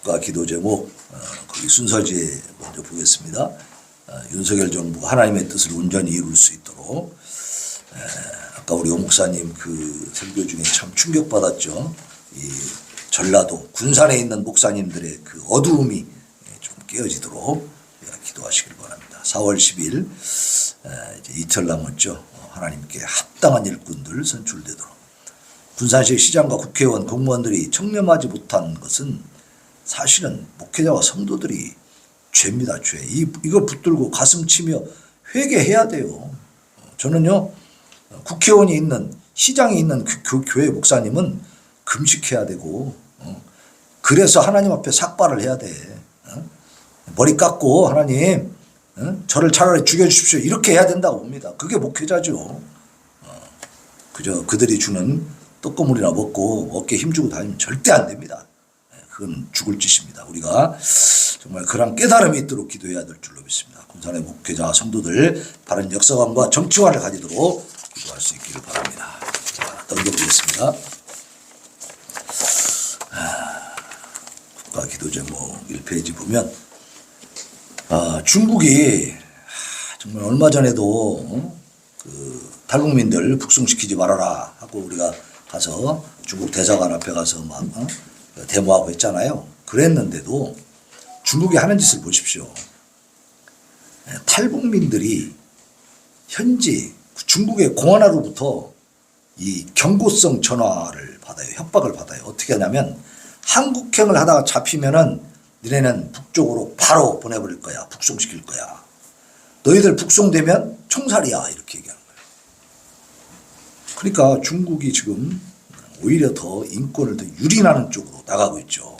국가 기도 제목 거기 순서지에 먼저 보겠습니다. 윤석열 정부가 하나님의 뜻을 온전히 이룰 수 있도록 아까 우리 오 목사님 그 설교 중에 참 충격받았죠. 이 전라도 군산에 있는 목사님들의 그 어두움이 좀 깨어지도록 기도하시길 바랍니다. 4월 10일 이제 이틀 남았죠. 하나님께 합당한 일꾼들 선출되도록. 군산시 시장과 국회의원 공무원들이 청렴하지 못한 것은 사실은 목회자와 성도들이 죄입니다. 죄. 이거 붙들고 가슴 치며 회개해야 돼요. 저는요, 국회의원이 있는, 시장이 있는 그 교회 목사님은 금식해야 되고, 그래서 하나님 앞에 삭발을 해야 돼. 머리 깎고 하나님, 저를 차라리 죽여주십시오. 이렇게 해야 된다고 봅니다. 그게 목회자죠. 그저 그들이 주는 떡고물이나 먹고 어깨에 힘주고 다니면 절대 안 됩니다. 그건 죽을 짓입니다. 우리가 정말 그런 깨달음이 있도록 기도해야 될 줄로 믿습니다. 군산의 목회자 성도들 바른 역사관과 정치관을 가지도록 기도할 수 있기를 바랍니다. 자, 넘겨보겠습니다. 국가 기도 제목 1페이지 보면 중국이 정말 얼마 전에도 그 탈북민들 북송시키지 말아라 하고 우리가 가서 중국 대사관 앞에 가서 막 데모하고 했잖아요. 그랬는데도 중국이 하는 짓을 보십시오. 탈북민들이 현지 중국의 공안으로부터 이 경고성 전화를 받아요. 협박을 받아요. 어떻게 하냐면 한국행을 하다가 잡히면은 너네는 북쪽으로 바로 보내버릴 거야. 북송시킬 거야. 너희들 북송되면 총살이야. 이렇게 얘기하는 거예요. 그러니까 중국이 지금 오히려 더 인권을 더 유린하는 쪽으로 나가고 있죠.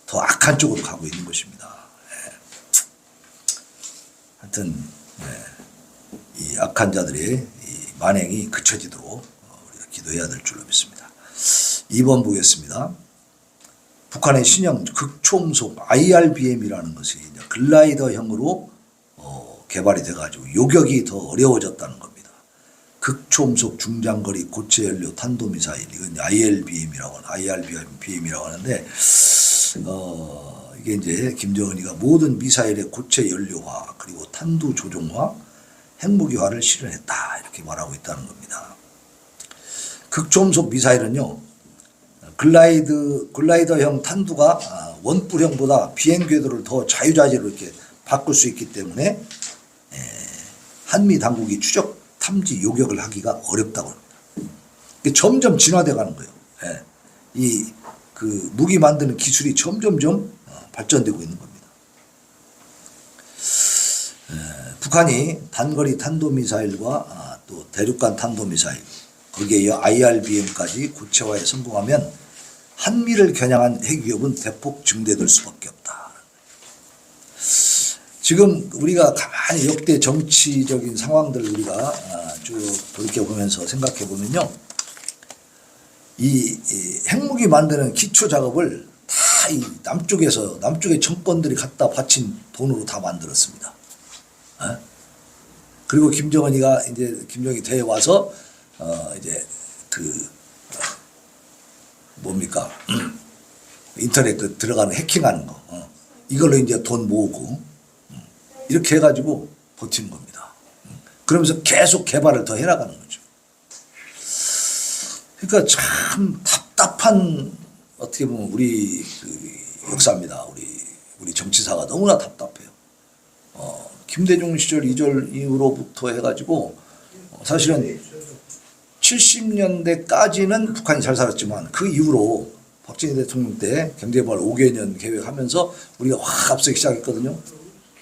더 악한 쪽으로 가고 있는 것입니다. 하여튼 이 악한 자들의 이 만행이 그쳐지도록 우리가 기도해야 될 줄로 믿습니다. 2번 보겠습니다. 북한의 신형 극초음속 IRBM이라는 것이 이제 글라이더형으로 개발이 돼가지고 요격이 더 어려워졌다는 겁니다. 극초음속 중장거리 고체 연료 탄도미사일, 이건 IRBM이라고 하는데 이게 이제 김정은이가 모든 미사일의 고체 연료화 그리고 탄두 조종화, 핵무기화를 실현했다 이렇게 말하고 있다는 겁니다. 극초음속 미사일은요, 글라이더형 탄두가 원뿔형보다 비행 궤도를 더 자유자재로 이렇게 바꿀 수 있기 때문에 한미 당국이 추적 탐지 요격을 하기가 어렵다고 합니다. 점점 진화돼 가는 거예요. 이 그 무기 만드는 기술이 점점점 발전되고 있는 겁니다. 북한이 단거리 탄도미사일과 또 대륙간 탄도미사일 거기에 이어 IRBM까지 고체화에 성공하면 한미를 겨냥한 핵위협은 대폭 증대될 수밖에 없다. 지금 우리가 가만히 역대 정치적인 상황들 우리가 쭉 돌이켜보면서 생각해보면요. 이 핵무기 만드는 기초 작업을 다 이 남쪽의 정권들이 갖다 바친 돈으로 다 만들었습니다. 그리고 김정은이 대에 와서 이제 뭡니까 인터넷 들어가는 해킹하는 거 이걸로 이제 돈 모으고 이렇게 해가지고 버티는 겁니다. 그러면서 계속 개발을 더 해나가는 거죠. 그러니까 참 답답한 어떻게 보면 우리 그 역사입니다. 우리 정치사가 너무나 답답해요. 김대중 시절 이후로부터 해가지고 사실은 70년대까지는 북한이 잘 살았지만 그 이후로 박정희 대통령 때 경제발 5개년 계획하면서 우리가 확 앞서기 시작했거든요.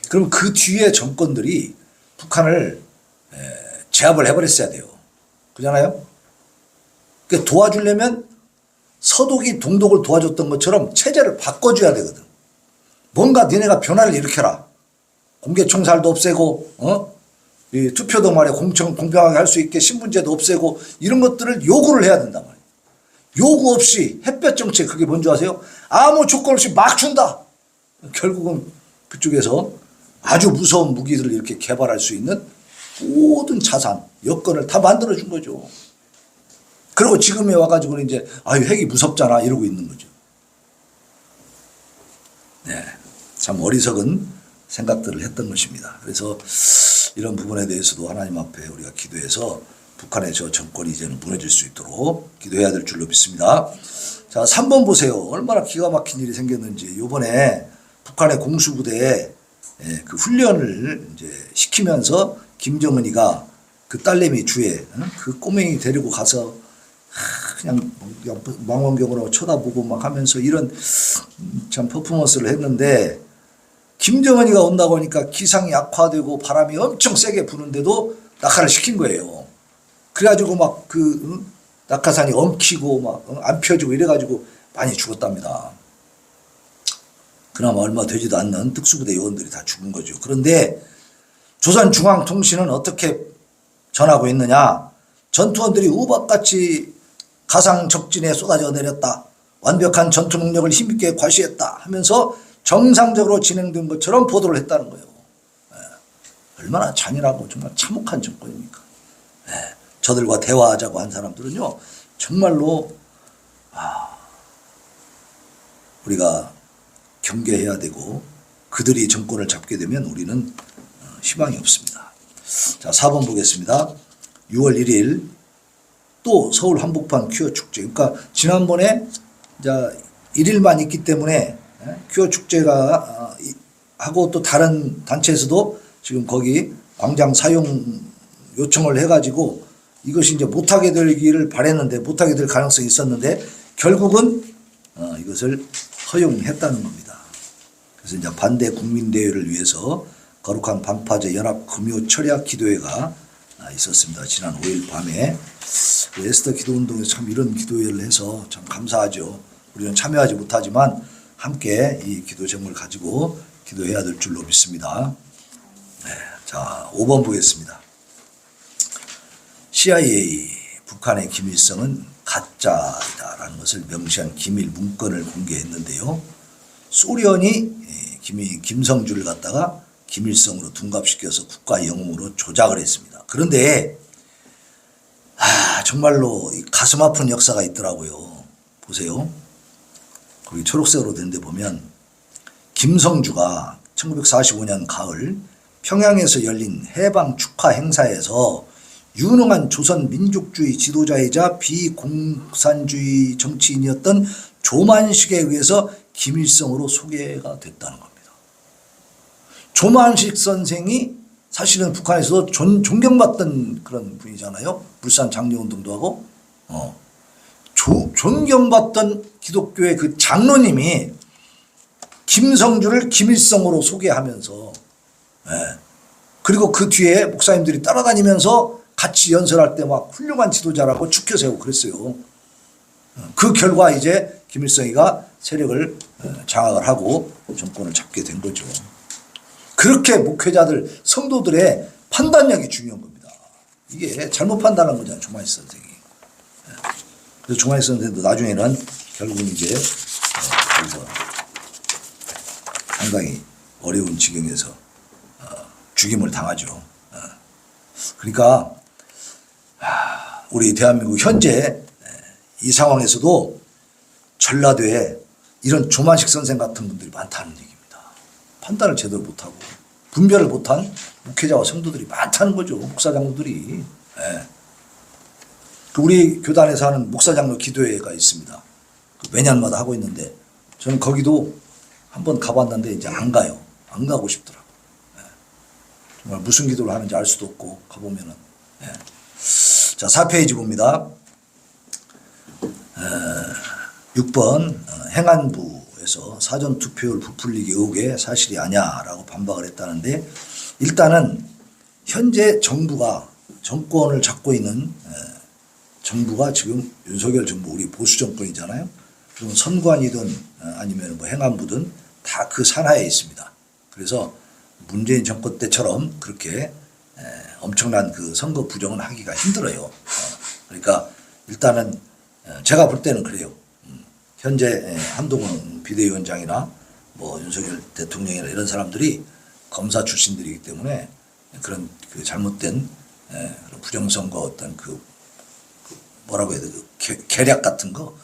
그럼 그 뒤에 정권들이 북한을 제압을 해버렸어야 돼요. 그잖아요? 그러니까 도와주려면 서독이 동독을 도와줬던 것처럼 체제를 바꿔줘야 되거든. 뭔가 니네가 변화를 일으켜라. 공개총살도 없애고 이 투표도 말이야 공평하게 할 수 있게 신분제도 없애고 이런 것들을 요구를 해야 된단 말이에요. 요구 없이 햇볕 정책 그게 뭔지 아세요? 아무 조건 없이 막 준다. 결국은 그쪽에서 아주 무서운 무기들을 이렇게 개발할 수 있는 모든 자산, 여건을 다 만들어준 거죠. 그리고 지금에 와가지고는 이제 핵이 무섭잖아 이러고 있는 거죠. 네, 참 어리석은 생각들을 했던 것입니다. 그래서 이런 부분에 대해서도 하나님 앞에 우리가 기도해서 북한의 저 정권이 이제는 무너질 수 있도록 기도해야 될 줄로 믿습니다. 자, 3번 보세요. 얼마나 기가 막힌 일이 생겼는지. 요번에 북한의 공수부대에 그 훈련을 이제 시키면서 김정은이가 그 딸내미 주에 그 꼬맹이 데리고 가서 그냥 망원경으로 쳐다보고 막 하면서 이런 참 퍼포먼스를 했는데, 김정은이가 온다고 하니까 기상이 악화되고 바람이 엄청 세게 부는데도 낙하를 시킨 거예요. 그래가지고 막 그 낙하산이 엉키고 막 안 펴지고 이래가지고 많이 죽었답니다. 그나마 얼마 되지도 않는 특수부대 요원들이 다 죽은 거죠. 그런데 조선중앙통신은 어떻게 전하고 있느냐. 전투원들이 우박같이 가상적진에 쏟아져 내렸다. 완벽한 전투 능력을 힘있게 과시했다 하면서 정상적으로 진행된 것처럼 보도를 했다는 거예요. 얼마나 잔인하고 정말 참혹한 정권입니까. 저들과 대화하자고 한 사람들은요, 정말로 우리가 경계해야 되고, 그들이 정권을 잡게 되면 우리는 희망이 없습니다. 자, 4번 보겠습니다. 6월 1일 또 서울 한복판 퀴어 축제. 그러니까 지난번에 이제 1일만 있기 때문에 퀴어 축제가 하고 또 다른 단체에서도 지금 거기 광장 사용 요청을 해가지고 이것이 이제 못하게 되기를 바랬는데, 못하게 될 가능성이 있었는데 결국은 이것을 허용했다는 겁니다. 그래서 이제 반대 국민대회를 위해서 거룩한 방파제 연합 금요 철야 기도회가 있었습니다. 지난 5일 밤에 에스더 기도운동에서 참 이런 기도회를 해서 참 감사하죠. 우리는 참여하지 못하지만 함께 이 기도 제목을 가지고 기도해야 될 줄로 믿습니다. 네, 자, 5번 보겠습니다. CIA 북한의 김일성은 가짜이다라는 것을 명시한 기밀 문건을 공개했는데요. 소련이 김성주를 갖다가 김일성으로 둔갑시켜서 국가 영웅으로 조작을 했습니다. 그런데 정말로 가슴 아픈 역사가 있더라고요. 보세요. 거기 초록색으로 된 데 보면 김성주가 1945년 가을 평양에서 열린 해방 축하 행사에서 유능한 조선 민족주의 지도자이자 비공산주의 정치인이었던 조만식에 의해서 김일성으로 소개가 됐다는 겁니다. 조만식 선생이 사실은 북한에서도 존경받던 그런 분이잖아요. 불산 장려운동도 하고. 존경받던 기독교의 그 장로님이 김성주를 김일성으로 소개하면서, 그리고 그 뒤에 목사님들이 따라다니면서 같이 연설할 때 막 훌륭한 지도자라고 축켜 세우고 그랬어요. 그 결과 이제 김일성이가 세력을 장악을 하고 정권을 잡게 된 거죠. 그렇게 목회자들, 성도들의 판단력이 중요한 겁니다. 이게 잘못 판단한 거잖아요, 조만식 선생이. 그래서 조만식 선생도 나중에는 결국은 이제 거기서 상당히 어려운 지경에서 죽임을 당하죠. 그러니까 우리 대한민국 현재 이 상황에서도 전라도에 이런 조만식 선생 같은 분들이 많다는 얘기입니다. 판단을 제대로 못하고 분별을 못한 목회자와 성도들이 많다는 거죠. 목사장로들이. 우리 교단에서 하는 목사장로 기도회가 있습니다. 매년마다 하고 있는데 저는 거기도 한번 가봤는데 이제 안 가요. 안 가고 싶더라고요. 정말 무슨 기도를 하는지 알 수도 없고 가보면은. 자, 4페이지 봅니다. 6번 행안부에서 사전투표율 부풀리기 의혹에 사실이 아니야라고 반박을 했다는데, 일단은 현재 정부가 정권을 잡고 있는 정부가 지금 윤석열 정부, 우리 보수 정권이잖아요. 그럼 선관위든 아니면 뭐 행안부든 다 그 산하에 있습니다. 그래서 문재인 정권 때처럼 그렇게 엄청난 그 선거 부정은 하기가 힘들어요. 그러니까 일단은 제가 볼 때는 그래요. 현재 한동훈 비대위원장이나 뭐 윤석열 대통령이나 이런 사람들이 검사 출신들이기 때문에 그런 그 잘못된 부정선거 어떤 그 뭐라고 해야 되나, 계략 같은 거,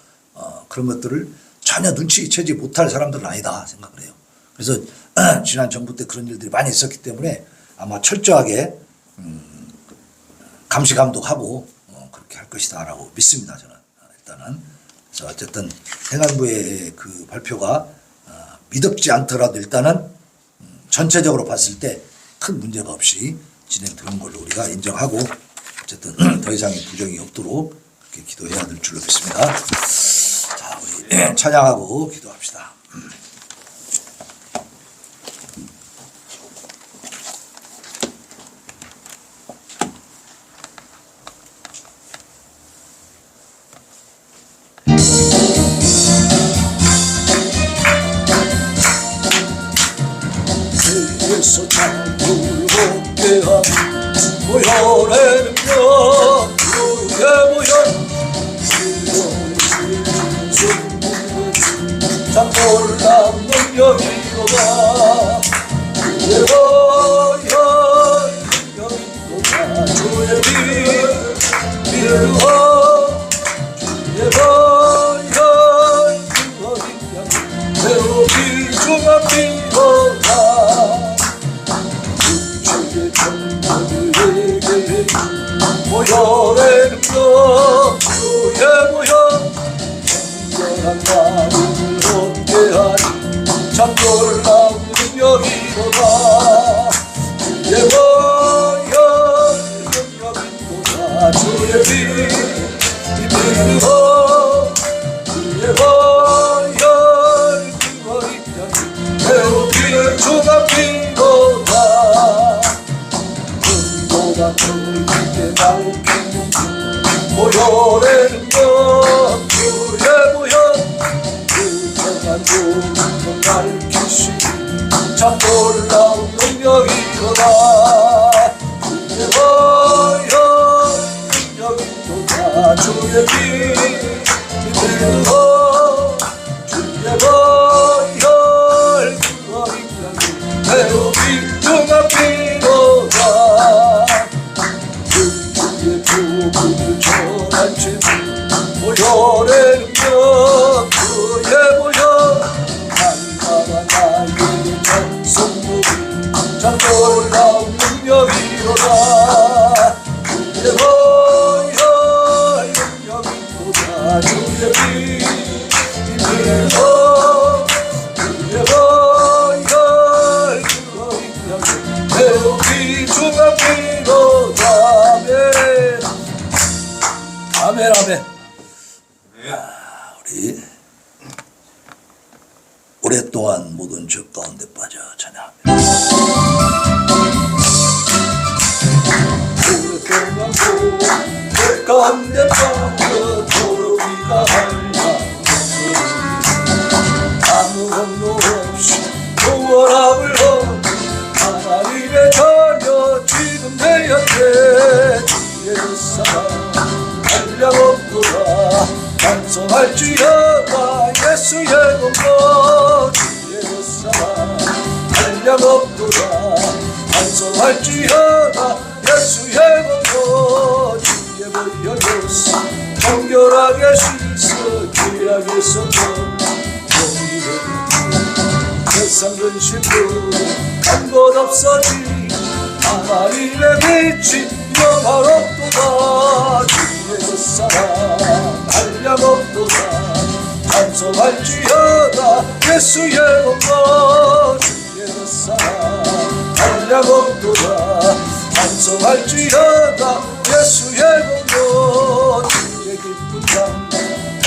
그런 것들을 전혀 눈치채지 못할 사람들은 아니다 생각을 해요. 그래서 지난 정부 때 그런 일들이 많이 있었기 때문에 아마 철저하게 감시 감독하고 그렇게 할 것이다라고 믿습니다. 저는 일단은. 그래서 어쨌든 행안부의 그 발표가 미덥지 않더라도 일단은 전체적으로 봤을 때 큰 문제가 없이 진행되는 걸로 우리가 인정하고 어쨌든 더 이상의 부정이 없도록 그렇게 기도해야 될 줄로 믿습니다. 자, 우리 찬양하고 기도합시다. 주께서 창문을 곱게 하니 모여내 능력 주의 모여 참 놀라운 능력이로다 주의 모여 능력이로다 주의 믿으어 주의 모여 능력이로다 매우 귀중한 믿어다 모여내 능력 주의 모여 정결한 마음을 얻게 하니 참 놀라운 능력이로다 주의 모여 능력이로다 주의 믿으어 주의 모여 능력이로다 매우 귀중한 믿어다 너에게 밝히는 모여내 능력 주의 모여 불평한 조금은 밝히시니 참 놀라운 능력이로다 주의 모여 능력이로다 주의 믿으어 주의 모여 능력이로다 매우 귀중한 믿어다 복음을 전한 채 모여내 능력 주의 모여 한가한 나에게 전성물이 참 놀라운 능력이로다 주의 모여 능력이로다 주의 믿으어 주의 모여 능력이로다 매우 귀중한 믿어다 아멘 아멘. 우리 오랫동안 모든 죄 가운데 빠져 찬양합니다. 오랫동안 죄 가운데 빠져 도로기가 할라 아무 공로 없이 구원함을 얻은 하나님의 자녀 지금 내 옆에 주의 사랑 한량없도다 찬송할지어다 예수의 공로 주의 사랑 한량없도다 찬송할지어다 예수의 공로 주의 보혈로서 정결하게 씻어 죄악에서도 세상 근심도 한 것 없어지 하나님의 빛이 영화롭도다 주의 사랑 한량없도다 찬송할지어다 예수의 공로 주의 사랑 한량없도다 찬송할지어다 예수의 공로 주의 기쁜 장래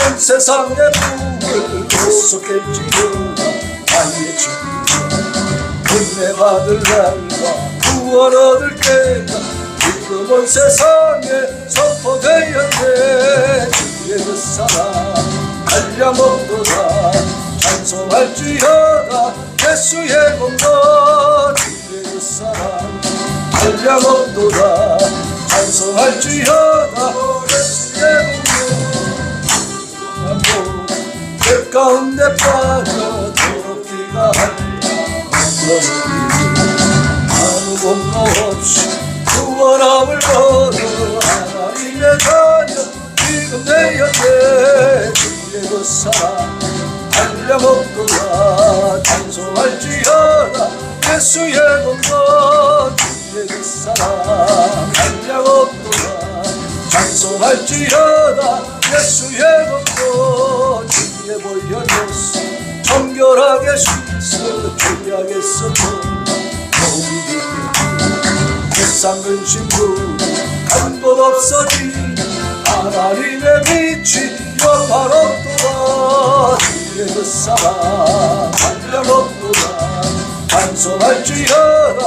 온 세상의 꿈을 계속할지어다 나의 친구야 은혜 받을 날과 구원 얻을 때가 지금 온 세상에 선포되었네 주의 그 사랑 한량없도다 찬송할지어다 예수의 공로 주의 그 사랑 한량없도다 찬송할지어다 예수의 공로 죄 가운데 빠져 더럽기가 한량 아무 공로 없이 구원함을 얻어 하나님의 자녀 지금 내 옆에 주의 그 사랑 한량없도다 찬송할지어다 예수의 공로 주의 그 사랑 한량없도다 찬송할지어다 예수의 공로 주의 보혈로서 정결하게 씻어 죄악에서 세상 근심도 간 곳 없어지 하나님의 빛이 영화롭도다 주의 그 사랑 한량없도다 찬송할지어다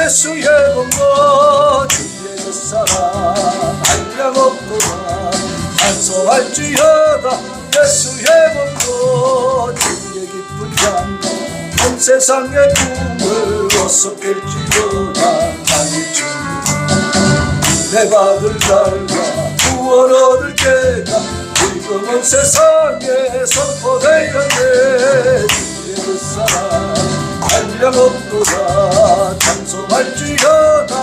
예수의 공로 주의 그 사랑 한량없도다 찬송할지어다 예수의 공로 주의 기쁜 향기 온 세상의 꿈을 어서 깰지어다 나의 주 내 받을 날과 구원 얻을 때가 지금은 세상에 선포되었네 주의 그 사랑 한량없도다 찬송할지어다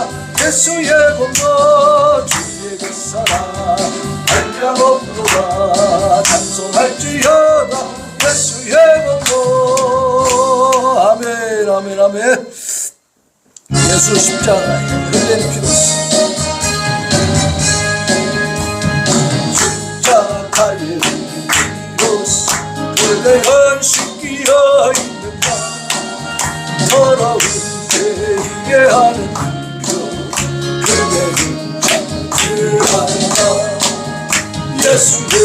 예수의 공로 주의 그 사랑 한량없도다 찬송할지어다 예수의 공로 아멘 아멘 아멘. 예수 십자가에 흘린 피로써 십자가에 흘린 피로써 그대는 씻기어 있는가 더러운 죄에 하는 표 그대는 참지한다 예수의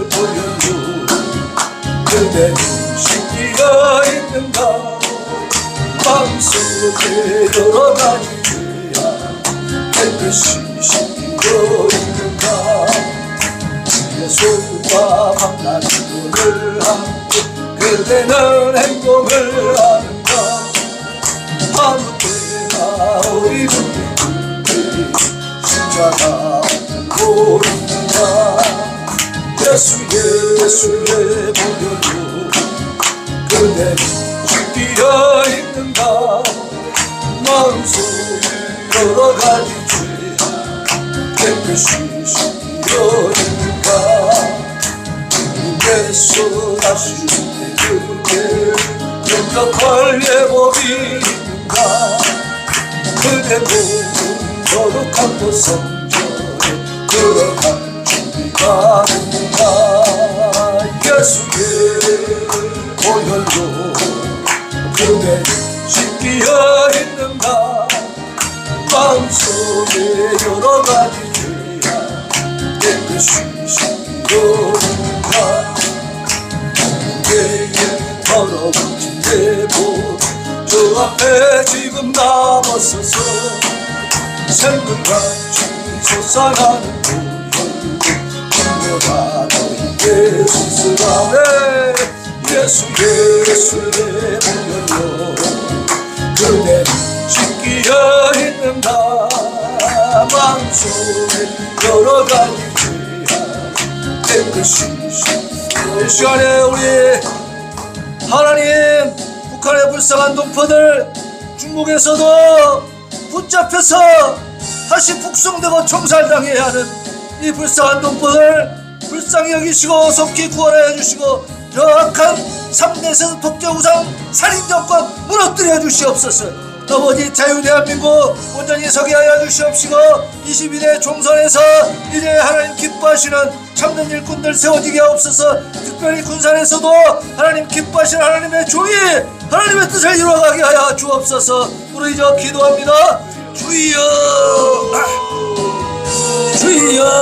보혈로 그대는 씻기어 있는가 마음속에 여러 가지 죄야 깨끗이 씻기어 있는가 예수와 만나는 것을 함께 그대는 행동을 하는가 아무 때나 우리 군대 십자가 들고 있는가 예수의 보혈로 그대는 씻기어 있는가 마음속에 여러 가지 죄야 깨끗이 씻기어 있는가 예수 다시 그대 영접할 예복이 있는가 그대 몸은 거룩한 곳 성전에 들어갈 준비가 있는가 예수의 보혈로 그대 씻기어 있는가 마음속에 여러 가지 죄야 깨끗이 씻기어 있는가 내게 더러워진 내보저 앞에 지금 나와서서 샘물같이 솟아나는 보혈로 분명하고 예수스라네 예수의 보혈로 그대 씻기어 있는가 마음속에 여러 가지 죄야 깨끗이 이 시간에 우리 하나님 북한의 불쌍한 동포들 중국에서도 붙잡혀서 다시 북송되고 총살당해야 하는 이 불쌍한 동포들 불쌍히 여기시고 속히 구원하여 주시고 정확한 3대 세습 독재 우상 살인 정권 무너뜨려 주시옵소서. 아버지 자유대한민국 온전히 서게 하여 주시옵시고 22대 총선에서 이제 하나님 기뻐하시는 참된 일꾼들 세워지게 하옵소서. 특별히 군산에서도 하나님 기뻐하시는 하나님의 종이 하나님의 뜻을 이루어가게 하여 주옵소서. 우리 기도합니다. 주여 주여